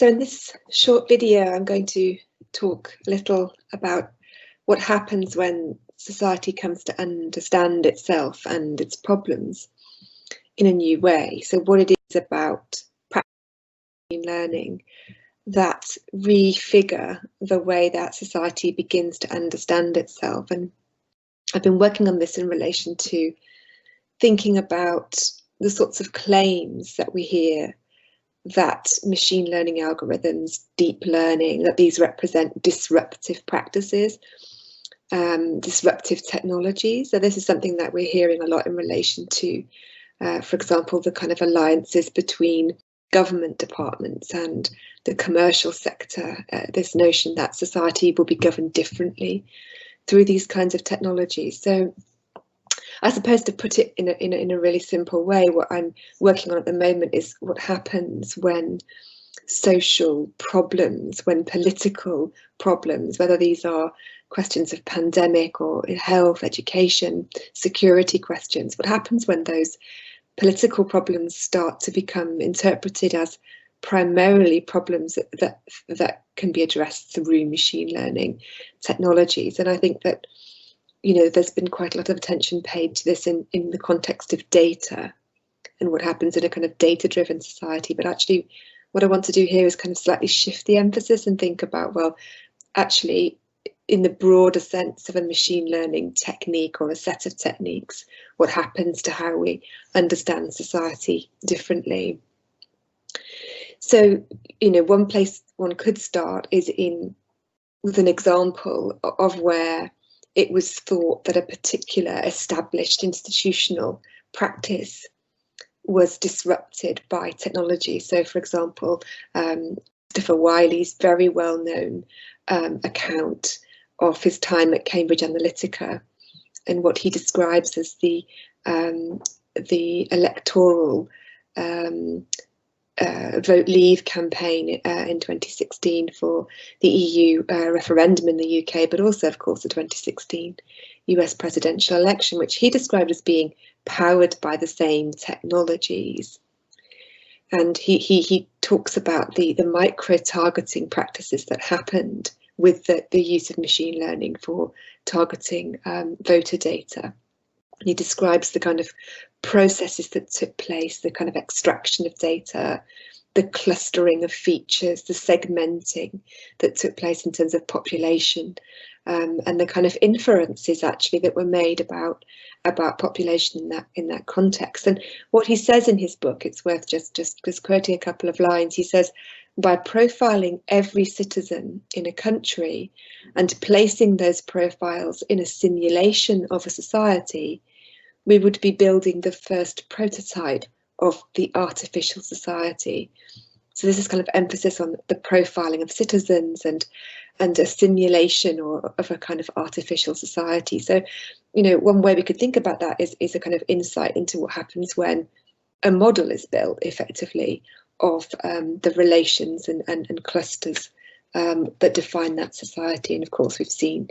So in this short video, I'm going to talk a little about what happens when society comes to understand itself and its problems in a new way. So what it is about practicing learning that refigure the way that society begins to understand itself. And I've been working on this in relation to thinking about the sorts of claims that we hear that machine learning algorithms, deep learning, that these represent disruptive practices, disruptive technologies. So this is something that we're hearing a lot in relation to, for example, the kind of alliances between government departments and the commercial sector, this notion that society will be governed differently through these kinds of technologies. So I suppose, to put it in a really simple way, what I'm working on at the moment is what happens when social problems, when political problems, whether these are questions of pandemic or health, education, security questions, what happens when those political problems start to become interpreted as primarily problems that can be addressed through machine learning technologies. And I think that, you know, there's been quite a lot of attention paid to this in the context of data and what happens in a kind of data-driven society. But actually, what I want to do here is kind of slightly shift the emphasis and think about, well, actually, in the broader sense of a machine learning technique or a set of techniques, what happens to how we understand society differently. So, you know, one place one could start is with an example of where it was thought that a particular established institutional practice was disrupted by technology. So, for example, Christopher Wiley's very well-known account of his time at Cambridge Analytica and what he describes as the electoral Vote Leave campaign in 2016 for the EU referendum in the UK, but also, of course, the 2016 US presidential election, which he described as being powered by the same technologies. And he talks about the micro-targeting practices that happened with the use of machine learning for targeting voter data. He describes the kind of processes that took place, the kind of extraction of data, the clustering of features, the segmenting that took place in terms of population, and the kind of inferences actually that were made about population in that context. And what he says in his book, it's worth just quoting a couple of lines. He says, by profiling every citizen in a country and placing those profiles in a simulation of a society, we would be building the first prototype of the artificial society. So this is kind of emphasis on the profiling of citizens and a simulation of a kind of artificial society. So, you know, one way we could think about that is a kind of insight into what happens when a model is built effectively of the relations and clusters that define that society. And of course, we've seen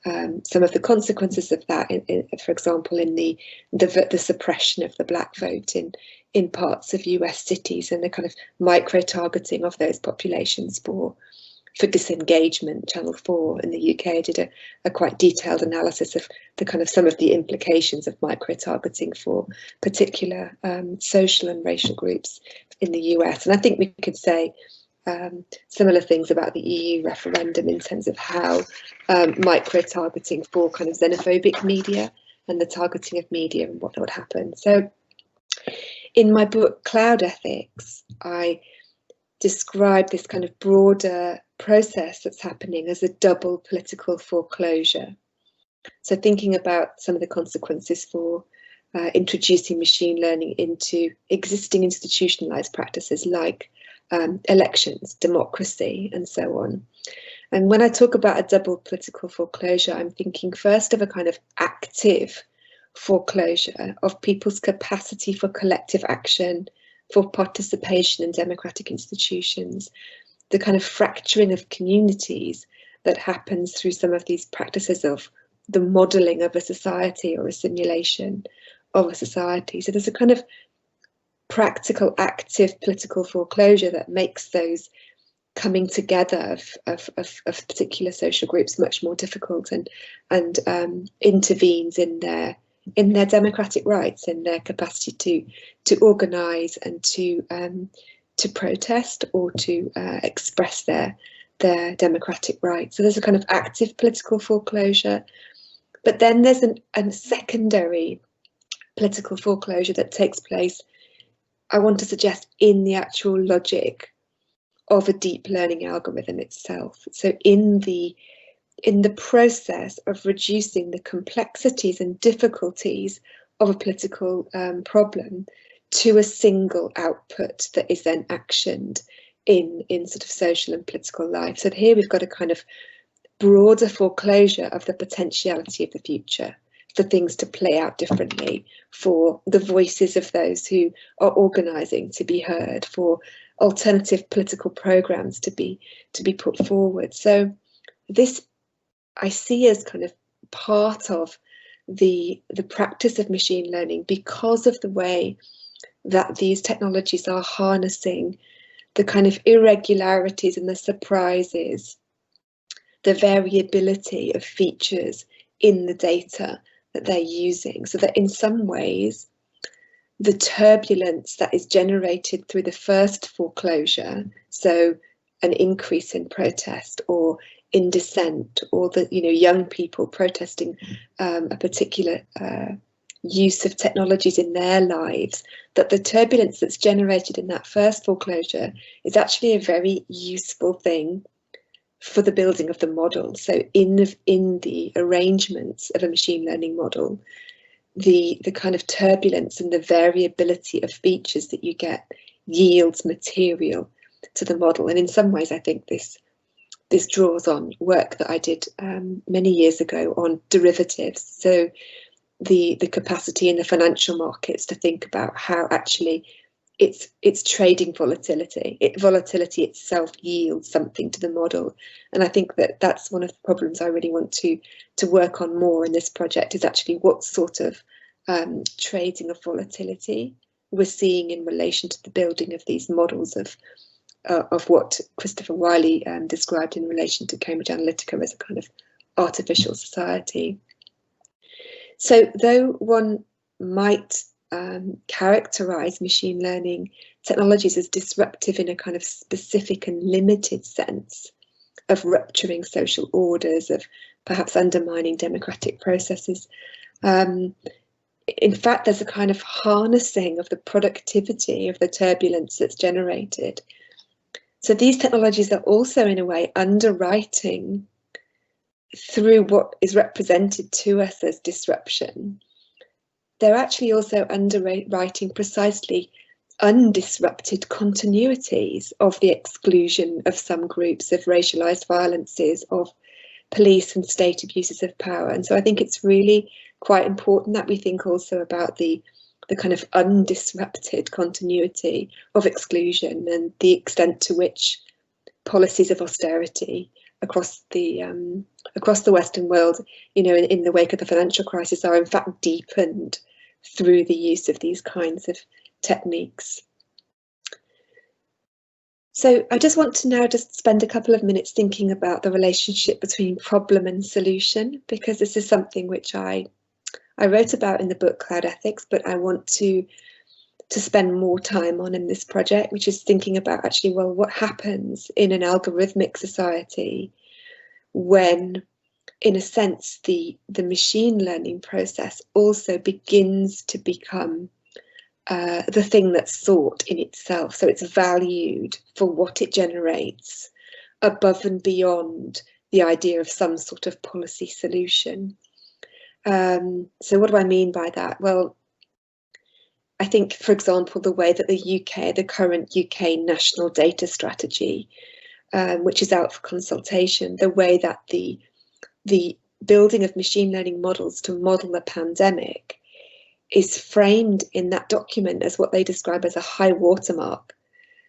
some of the consequences of that, for example, in the suppression of the black vote in parts of US cities and the kind of micro-targeting of those populations for disengagement. Channel 4 in the UK did a quite detailed analysis of the kind of some of the implications of micro-targeting for particular social and racial groups in the US. And I think we could say similar things about the EU referendum in terms of how micro-targeting for kind of xenophobic media and the targeting of media and what would happen. So in my book, Cloud Ethics, I describe this kind of broader process that's happening as a double political foreclosure. So thinking about some of the consequences for introducing machine learning into existing institutionalized practices like elections, democracy, and so on. And when I talk about a double political foreclosure, I'm thinking first of a kind of active foreclosure of people's capacity for collective action, for participation in democratic institutions, the kind of fracturing of communities that happens through some of these practices of the modelling of a society or a simulation of a society. So there's a kind of practical, active political foreclosure that makes those coming together of particular social groups much more difficult, and intervenes in their democratic rights, in their capacity to organise and to protest or to express their democratic rights. So there's a kind of active political foreclosure, but then there's a secondary political foreclosure that takes place, I want to suggest, in the actual logic of a deep learning algorithm itself. So in the process of reducing the complexities and difficulties of a political problem to a single output that is then actioned in sort of social and political life. So here we've got a kind of broader foreclosure of the potentiality of the future, for things to play out differently, for the voices of those who are organising to be heard, for alternative political programmes to be put forward. So this I see as kind of part of the practice of machine learning, because of the way that these technologies are harnessing the kind of irregularities and the surprises, the variability of features in the data that they're using, so that in some ways the turbulence that is generated through the first foreclosure, so an increase in protest or in dissent, or the young people protesting a particular use of technologies in their lives, that the turbulence that's generated in that first foreclosure is actually a very useful thing for the building of the model. So in the arrangements of a machine learning model, the kind of turbulence and the variability of features that you get yields material to the model. And in some ways, I think this draws on work that I did many years ago on derivatives. So the capacity in the financial markets to think about how actually it's trading volatility. Volatility itself yields something to the model. And I think that that's one of the problems I really want to work on more in this project, is actually what sort of trading of volatility we're seeing in relation to the building of these models of what Christopher Wiley described in relation to Cambridge Analytica as a kind of artificial society. So though one might characterize machine learning technologies as disruptive in a kind of specific and limited sense, of rupturing social orders, of perhaps undermining democratic processes, in fact, there's a kind of harnessing of the productivity of the turbulence that's generated. So these technologies are also, in a way, underwriting through what is represented to us as disruption. They're actually also underwriting precisely undisrupted continuities of the exclusion of some groups, of racialized violences, of police and state abuses of power. And so I think it's really quite important that we think also about the kind of undisrupted continuity of exclusion, and the extent to which policies of austerity across the Western world, in the wake of the financial crisis, are in fact deepened through the use of these kinds of techniques. So I just want to now just spend a couple of minutes thinking about the relationship between problem and solution, because this is something which I wrote about in the book Cloud Ethics, but I want to spend more time on in this project, which is thinking about actually, well, what happens in an algorithmic society when, in a sense, the machine learning process also begins to become the thing that's sought in itself. So it's valued for what it generates above and beyond the idea of some sort of policy solution. So what do I mean by that? Well, I think, for example, the way that the current UK national data strategy, which is out for consultation, the way that the building of machine learning models to model a pandemic is framed in that document as what they describe as a high watermark.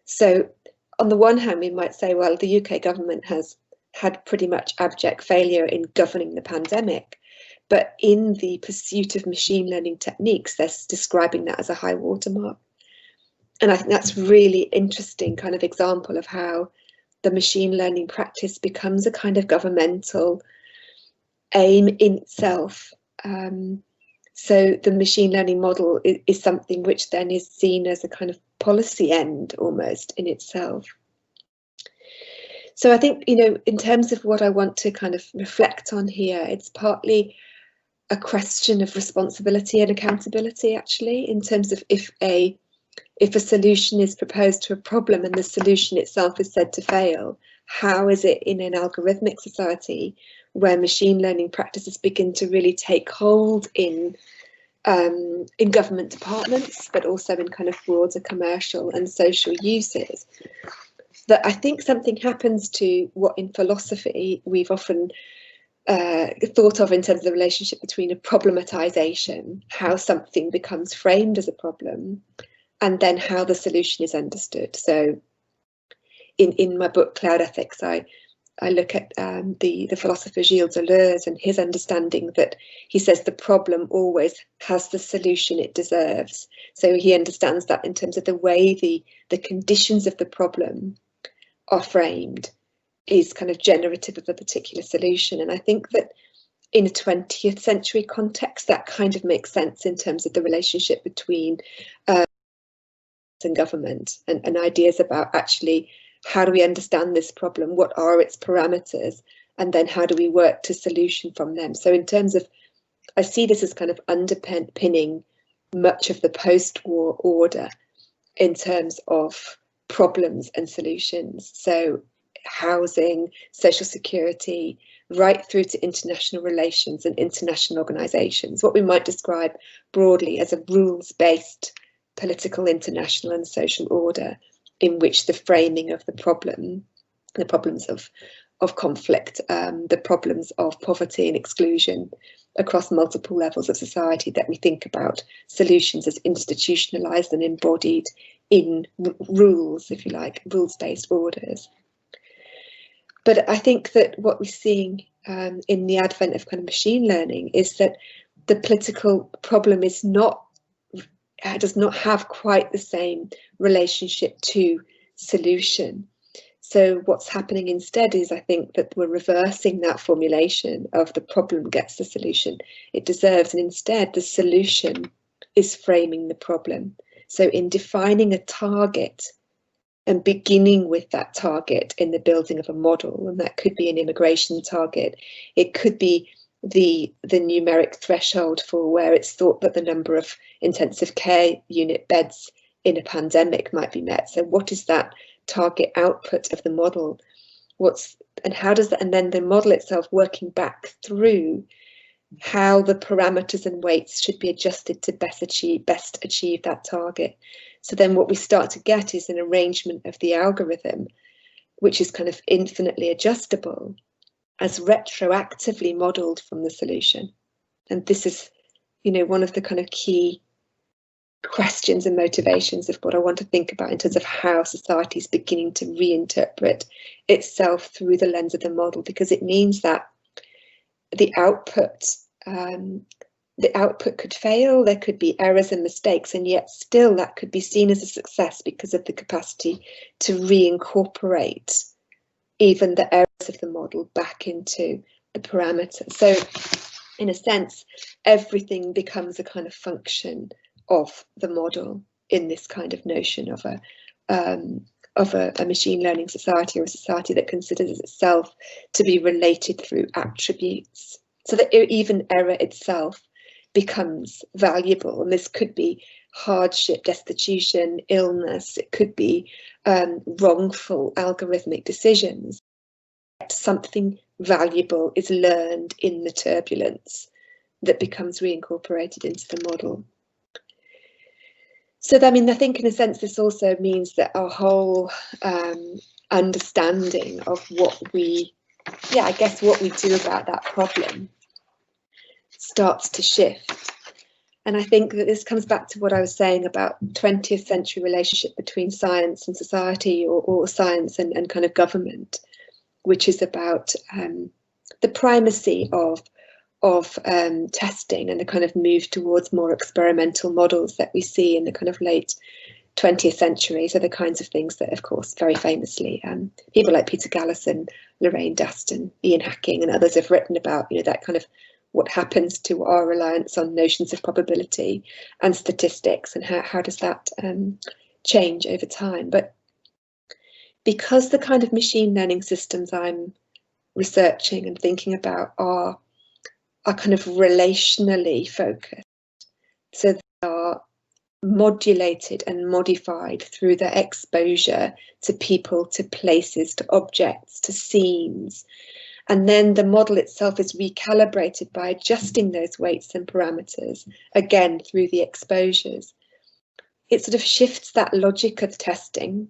So on the one hand, we might say, well, the UK government has had pretty much abject failure in governing the pandemic. But in the pursuit of machine learning techniques, they're describing that as a high watermark. And I think that's really interesting kind of example of how the machine learning practice becomes a kind of governmental aim in itself. So the machine learning model is something which then is seen as a kind of policy end almost in itself. So I think, you know, in terms of what I want to kind of reflect on here, it's partly a question of responsibility and accountability, actually, in terms of if a solution is proposed to a problem and the solution itself is said to fail, how is it in an algorithmic society where machine learning practices begin to really take hold in government departments, but also in kind of broader commercial and social uses, that I think something happens to what in philosophy we've often thought of in terms of the relationship between a problematization, how something becomes framed as a problem, and then how the solution is understood. So in my book Cloud Ethics, I look at the philosopher Gilles Deleuze and his understanding that he says the problem always has the solution it deserves. So he understands that in terms of the way the conditions of the problem are framed is kind of generative of a particular solution. And I think that in a 20th century context, that kind of makes sense in terms of the relationship between and government and ideas about actually how do we understand this problem, what are its parameters, and then how do we work to solution from them. So in terms of, I see this as kind of underpinning much of the post-war order in terms of problems and solutions. So housing, social security, right through to international relations and international organisations, what we might describe broadly as a rules-based political, international and social order in which the framing of the problems of conflict, the problems of poverty and exclusion across multiple levels of society, that we think about solutions as institutionalised and embodied in rules, if you like, rules-based orders. But I think that what we're seeing in the advent of kind of machine learning is that the political problem is does not have quite the same relationship to solution. So what's happening instead is, I think, that we're reversing that formulation of the problem gets the solution it deserves, and instead the solution is framing the problem. So in defining a target and beginning with that target in the building of a model, and that could be an immigration target, it could be the numeric threshold for where it's thought that the number of intensive care unit beds in a pandemic might be met. So what is that target output of the model? And then the model itself working back through how the parameters and weights should be adjusted to best achieve that target. So then what we start to get is an arrangement of the algorithm, which is kind of infinitely adjustable, as retroactively modelled from the solution. And this is, you know, one of the kind of key questions and motivations of what I want to think about in terms of how society is beginning to reinterpret itself through the lens of the model, because it means that the output could fail, there could be errors and mistakes, and yet still that could be seen as a success because of the capacity to reincorporate even the errors of the model back into the parameters. So in a sense, everything becomes a kind of function of the model in this kind of notion of a machine learning society, or a society that considers itself to be related through attributes, so that even error itself becomes valuable. And this could be hardship, destitution, illness, it could be wrongful algorithmic decisions. Something valuable is learned in the turbulence that becomes reincorporated into the model. So I mean, I think in a sense this also means that our whole understanding of what we do about that problem starts to shift. And I think that this comes back to what I was saying about 20th century relationship between science and society, or science and kind of government, which is about the primacy of testing and the kind of move towards more experimental models that we see in the kind of late 20th century. So the kinds of things that, of course, very famously, people like Peter Gallison, Lorraine Daston, Ian Hacking and others have written about, that kind of what happens to our reliance on notions of probability and statistics, and how does that change over time. But because the kind of machine learning systems I'm researching and thinking about are kind of relationally focused, so they are modulated and modified through their exposure to people, to places, to objects, to scenes, and then the model itself is recalibrated by adjusting those weights and parameters, again through the exposures. It sort of shifts that logic of testing,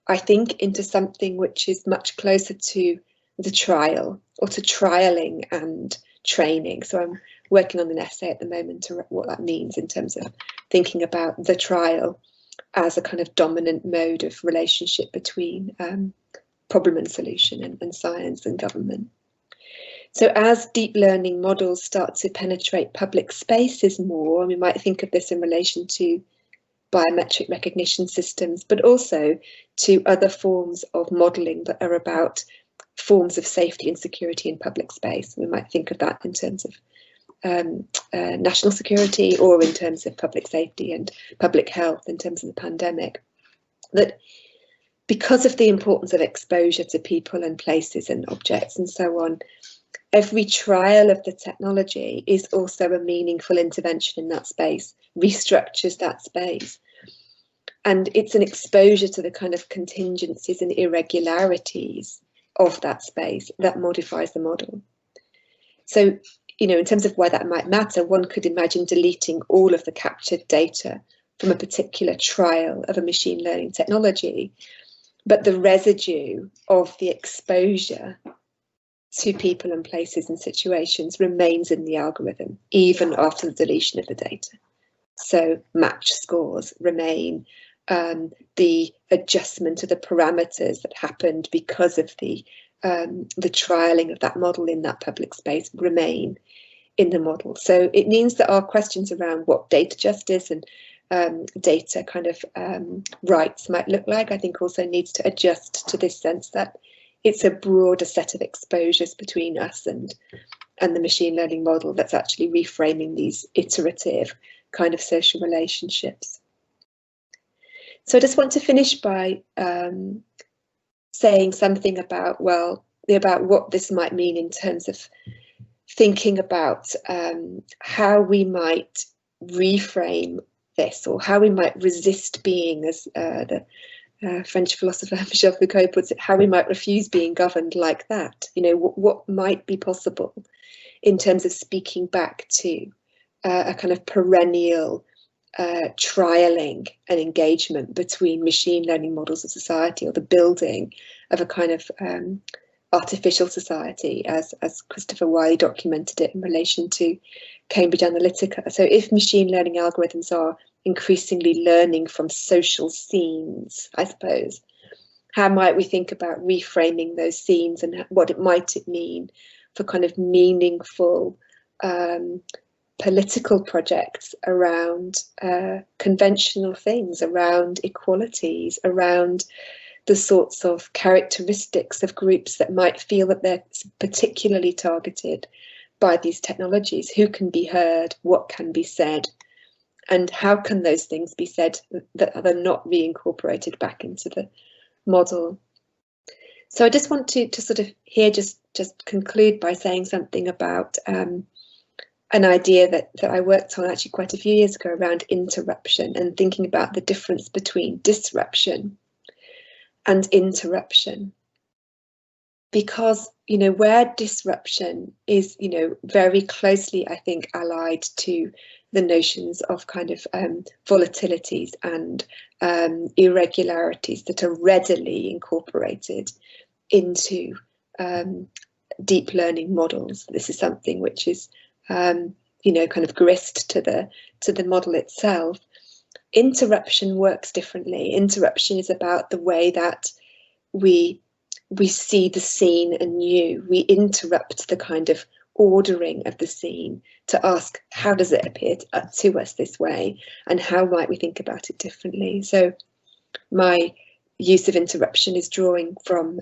I think, into something which is much closer to the trial, or to trialing and training. So I'm working on an essay at the moment to what that means in terms of thinking about the trial as a kind of dominant mode of relationship between problem and solution and science and government. So as deep learning models start to penetrate public spaces more, and we might think of this in relation to biometric recognition systems, but also to other forms of modelling that are about forms of safety and security in public space. We might think of that in terms of national security, or in terms of public safety and public health in terms of the pandemic. That because of the importance of exposure to people and places and objects and so on, every trial of the technology is also a meaningful intervention in that space, restructures that space. And it's an exposure to the kind of contingencies and irregularities of that space that modifies the model. So, in terms of why that might matter, one could imagine deleting all of the captured data from a particular trial of a machine learning technology, but the residue of the exposure to people and places and situations remains in the algorithm, even after the deletion of the data. So match scores remain, the adjustment of the parameters that happened because of the trialing of that model in that public space remain in the model. So it means that our questions around what data justice and data kind of rights might look like, I think also needs to adjust to this sense that it's a broader set of exposures between us and the machine learning model that's actually reframing these iterative kind of social relationships. So I just want to finish by saying something about, about what this might mean in terms of thinking about how we might reframe this, or how we might resist being, as the French philosopher Michel Foucault puts it, how we might refuse being governed like that. What might be possible in terms of speaking back to a kind of perennial trialing and engagement between machine learning models of society, or the building of a kind of artificial society, as Christopher Wiley documented it in relation to Cambridge Analytica. So if machine learning algorithms are increasingly learning from social scenes, I suppose, how might we think about reframing those scenes, and what it might mean for kind of meaningful political projects around conventional things, around equalities, around the sorts of characteristics of groups that might feel that they're particularly targeted by these technologies. Who can be heard? What can be said? And how can those things be said that are not reincorporated back into the model? So I just want to sort of here just conclude by saying something about an idea that I worked on actually quite a few years ago around interruption, and thinking about the difference between disruption and interruption. Because, where disruption is, very closely, I think, allied to the notions of kind of volatilities and irregularities that are readily incorporated into deep learning models. This is something which is, kind of grist to the model itself. Interruption works differently. Interruption is about the way that we see the scene anew. We interrupt the kind of ordering of the scene to ask, how does it appear to us this way, and how might we think about it differently? So my use of interruption is drawing from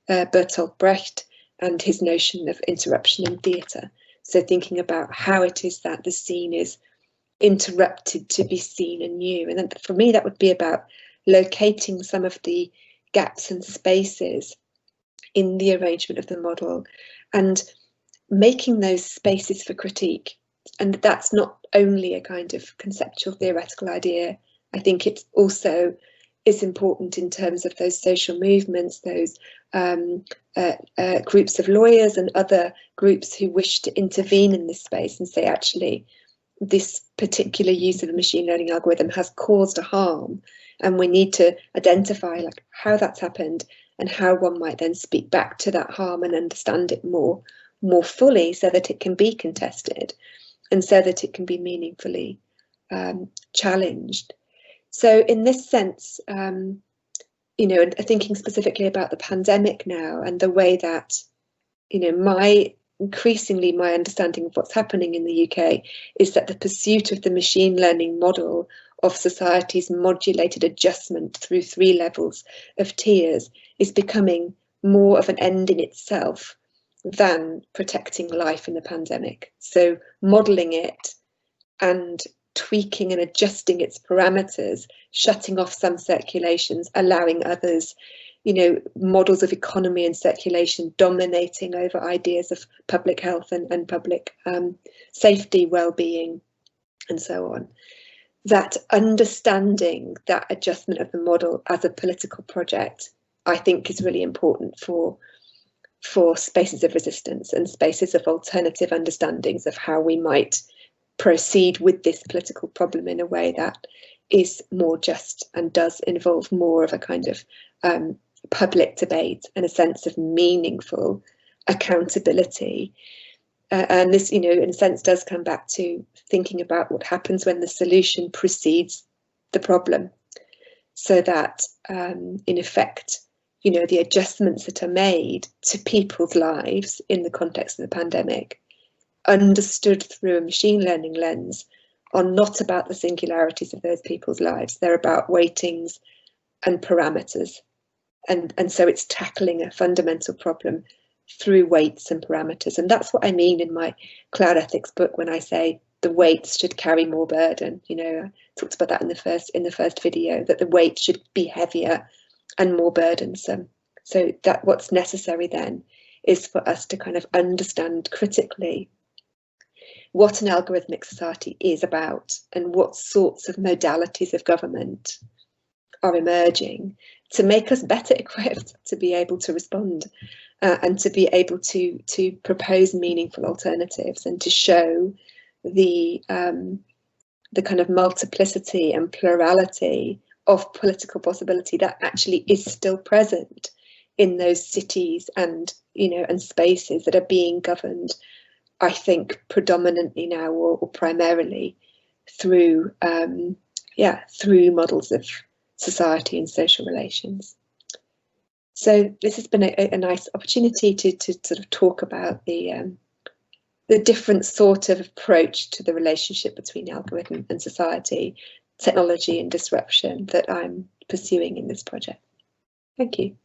Bertolt Brecht and his notion of interruption in theatre. So thinking about how it is that the scene is interrupted to be seen anew. And then for me, that would be about locating some of the gaps and spaces in the arrangement of the model and making those spaces for critique. And that's not only a kind of conceptual theoretical idea. I think it also is important in terms of those social movements, those groups of lawyers and other groups who wish to intervene in this space and say, actually, this particular use of a machine learning algorithm has caused a harm, and we need to identify like how that's happened and how one might then speak back to that harm and understand it more fully, so that it can be contested and so that it can be meaningfully challenged. So in this sense, you know, thinking specifically about the pandemic now and the way that, you know, increasingly my understanding of what's happening in the UK is that the pursuit of the machine learning model of society's modulated adjustment through 3 levels of tiers is becoming more of an end in itself than protecting life in the pandemic. So modelling it and tweaking and adjusting its parameters, shutting off some circulations, allowing others, you know, models of economy and circulation dominating over ideas of public health and public safety, well-being, and so on. That understanding that adjustment of the model as a political project, I think, is really important for spaces of resistance and spaces of alternative understandings of how we might proceed with this political problem in a way that is more just and does involve more of a kind of public debate and a sense of meaningful accountability. And this, you know, in a sense does come back to thinking about what happens when the solution precedes the problem, so that in effect, you know, the adjustments that are made to people's lives in the context of the pandemic, understood through a machine learning lens, are not about the singularities of those people's lives. They're about weightings and parameters. And so it's tackling a fundamental problem through weights and parameters. And that's what I mean in my cloud ethics book when I say the weights should carry more burden. You know, I talked about that in the first video, that the weight should be heavier and more burdensome. So that what's necessary then is for us to kind of understand critically what an algorithmic society is about and what sorts of modalities of government are emerging to make us better equipped to be able to respond and to be able to propose meaningful alternatives and to show the kind of multiplicity and plurality of political possibility that actually is still present in those cities and, you know, and spaces that are being governed, I think, predominantly now or primarily through through models of society and social relations. So this has been a nice opportunity to sort of talk about the different sort of approach to the relationship between algorithm and society, technology and disruption that I'm pursuing in this project. Thank you.